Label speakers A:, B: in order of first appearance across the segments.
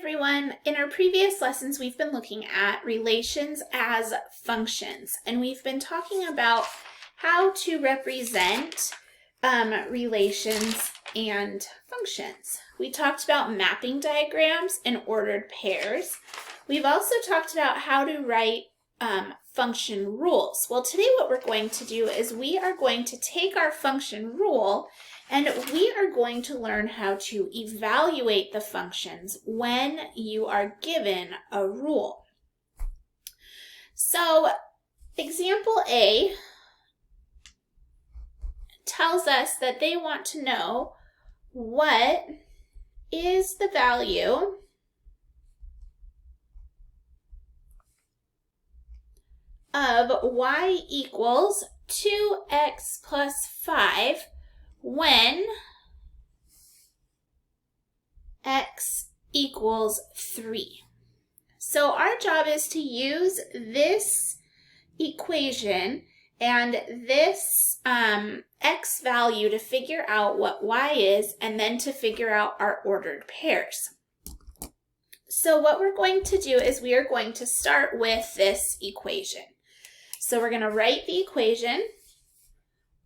A: everyone. In our previous lessons, we've been looking at relations as functions, and we've been talking about how to represent relations and functions. We talked about mapping diagrams and ordered pairs. We've also talked about how to write function rules. Well, today what we're going to do is we are going to take our function rule and we are going to learn how to evaluate the functions when you are given a rule. So, example A tells us that they want to know what is the value of y equals 2x plus 5 when x equals 3. So our job is to use this equation and this x value to figure out what y is and then to figure out our ordered pairs. So what we're going to do is we are going to start with this equation. So we're going to write the equation.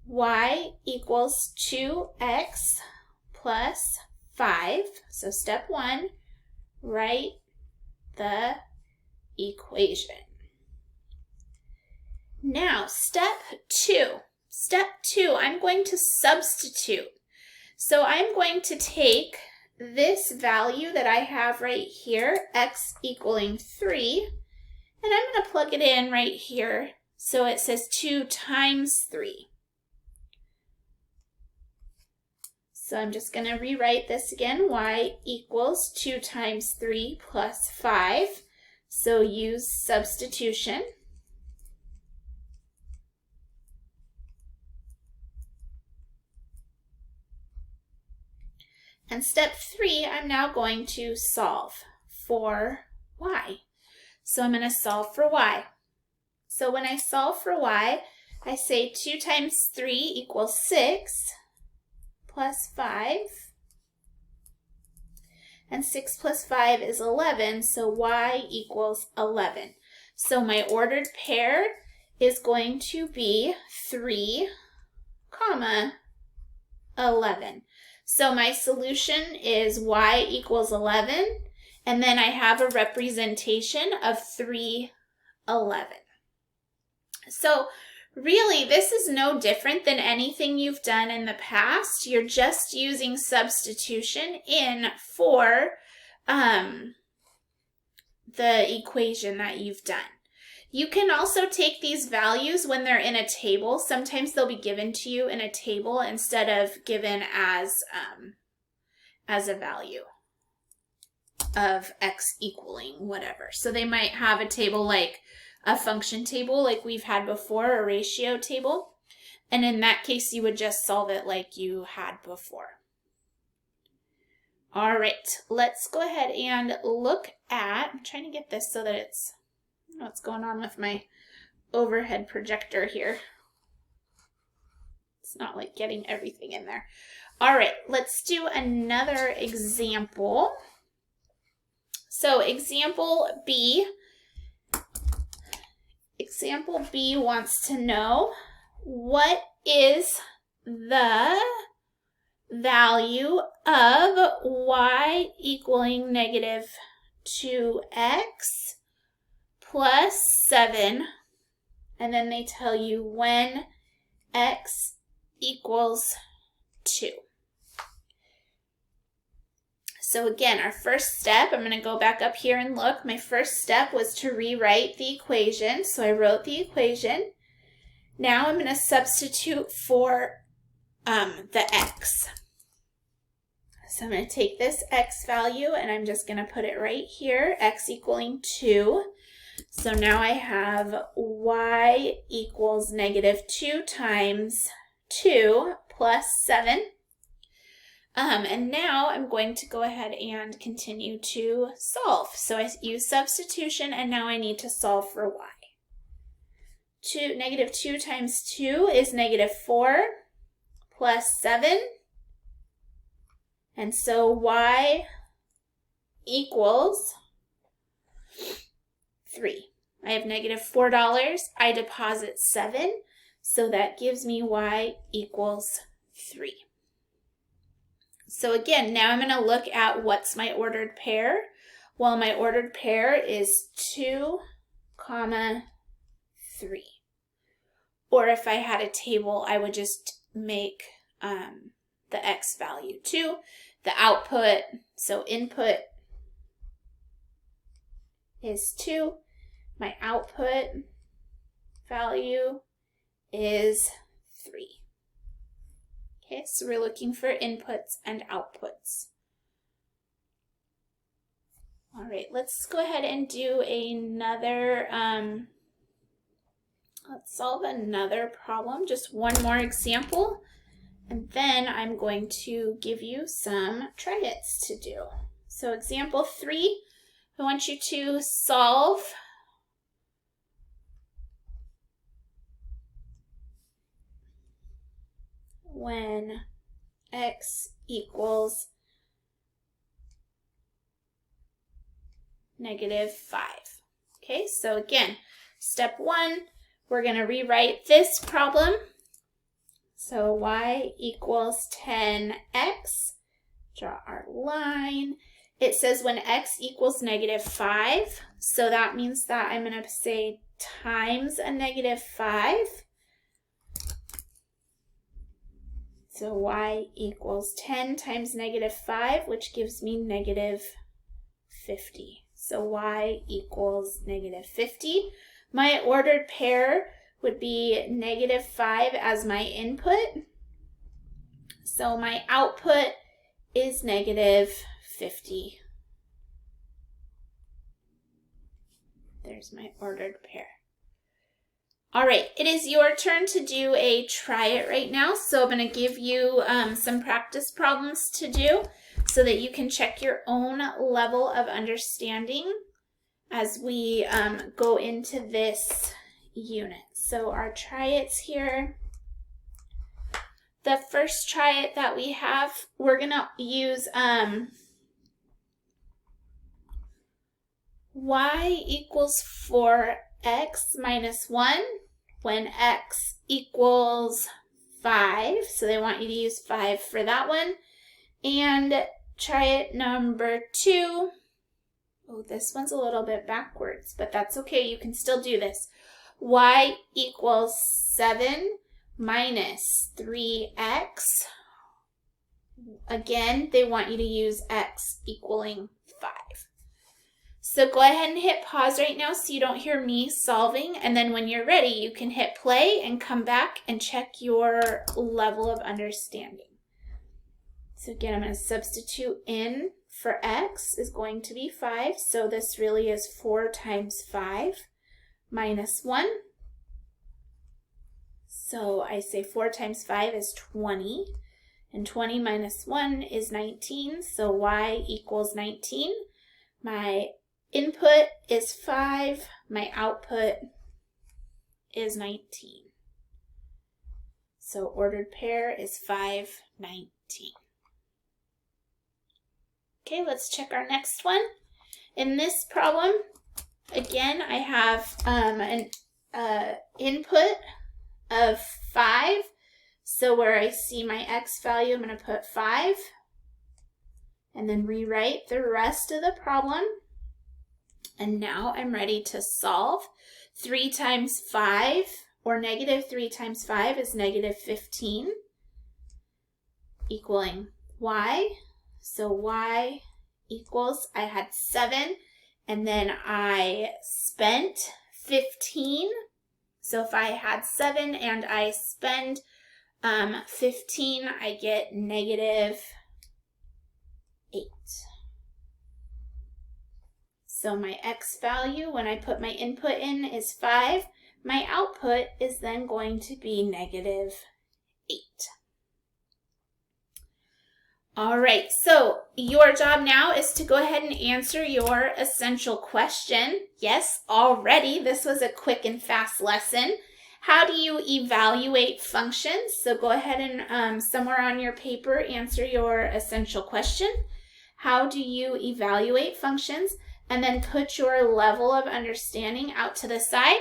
A: Y equals 2x plus 5. So step 1, write the equation. Now step 2. Step 2, I'm going to substitute. So I'm going to take this value that I have right here, x equaling 3, and I'm going to plug it in right here. So it says 2 times 3. So I'm just going to rewrite this again. Y equals 2 times 3 plus 5. So use substitution. And step 3, I'm now going to solve for y. So I'm going to solve for y. So when I solve for y, I say 2 times 3 equals 6. Plus 5, and 6 plus 5 is 11, so y equals 11. So my ordered pair is going to be 3, 11. So my solution is y equals 11, and then I have a representation of 3, 11. So really, this is no different than anything you've done in the past. You're just using substitution in for the equation that you've done. You can also take these values when they're in a table. Sometimes they'll be given to you in a table instead of given as a value of x equaling whatever. So they might have a table like a function table like we've had before, a ratio table. And in that case, you would just solve it like you had before. All right, let's go ahead and look at, I'm trying to get this so that it's, I don't know what's going on with my overhead projector here. It's not like getting everything in there. All right, let's do another example. So example B. Example B wants to know what is the value of y equaling negative 2x plus 7, and then they tell you when x equals 2. So again, our first step, I'm going to go back up here and look. My first step was to rewrite the equation. So I wrote the equation. Now I'm going to substitute for the x. So I'm going to take this x value and I'm just going to put it right here, x equaling 2. So now I have y equals negative 2 times 2 plus 7. And now I'm going to go ahead and continue to solve. So I use substitution and now I need to solve for y. Negative 2 times 2 is negative 4 plus 7. And so y equals 3. I have negative $4. I deposit 7, so that gives me y equals 3. So again, now I'm going to look at what's my ordered pair. Well, my ordered pair is 2, 3. Or if I had a table, I would just make the x value 2. The output, so input is 2. My output value is 3. Okay, so we're looking for inputs and outputs. All right, let's go ahead and do another, let's solve another problem, just one more example, and then I'm going to give you some try-its to do. So example 3, I want you to solve when x equals negative 5. Okay, so again, step 1, we're going to rewrite this problem. So y equals 10x, draw our line. It says when x equals negative 5, so that means that I'm going to say times a negative 5. So y equals 10 times negative 5, which gives me negative 50. So y equals negative 50. My ordered pair would be negative 5 as my input. So my output is negative 50. There's my ordered pair. All right, it is your turn to do a try it right now. So I'm going to give you some practice problems to do so that you can check your own level of understanding as we go into this unit. So our try it's here. The first try it that we have, we're going to use y equals 4x minus 1 when x equals 5. So they want you to use 5 for that one. And try it number 2. Oh, this one's a little bit backwards, but that's okay. You can still do this. Y equals 7 minus 3x. Again, they want you to use x equaling 5. So go ahead and hit pause right now so you don't hear me solving, and then when you're ready, you can hit play and come back and check your level of understanding. So again, I'm going to substitute in for x is going to be 5, so this really is 4 times 5 minus 1. So I say 4 times 5 is 20, and 20 minus 1 is 19, so y equals 19. My input is 5, my output is 19. So ordered pair is 5, 19. Okay, let's check our next one. In this problem, again, I have an input of 5. So where I see my x value, I'm going to put 5. And then rewrite the rest of the problem. And now I'm ready to solve. 3 times 5, or negative 3 times 5 is negative 15, equaling y. So y equals, I had 7, and then I spent 15. So if I had 7 and I spend 15, I get negative 8. So my x value, when I put my input in, is 5. My output is then going to be negative 8. All right, so your job now is to go ahead and answer your essential question. Yes, already, this was a quick and fast lesson. How do you evaluate functions? So go ahead and somewhere on your paper, answer your essential question. How do you evaluate functions? And then put your level of understanding out to the side.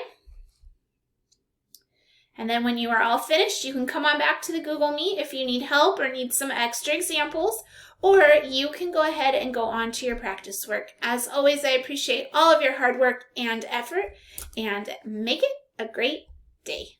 A: And then when you are all finished, you can come on back to the Google Meet if you need help or need some extra examples, or you can go ahead and go on to your practice work. As always, I appreciate all of your hard work and effort, and make it a great day.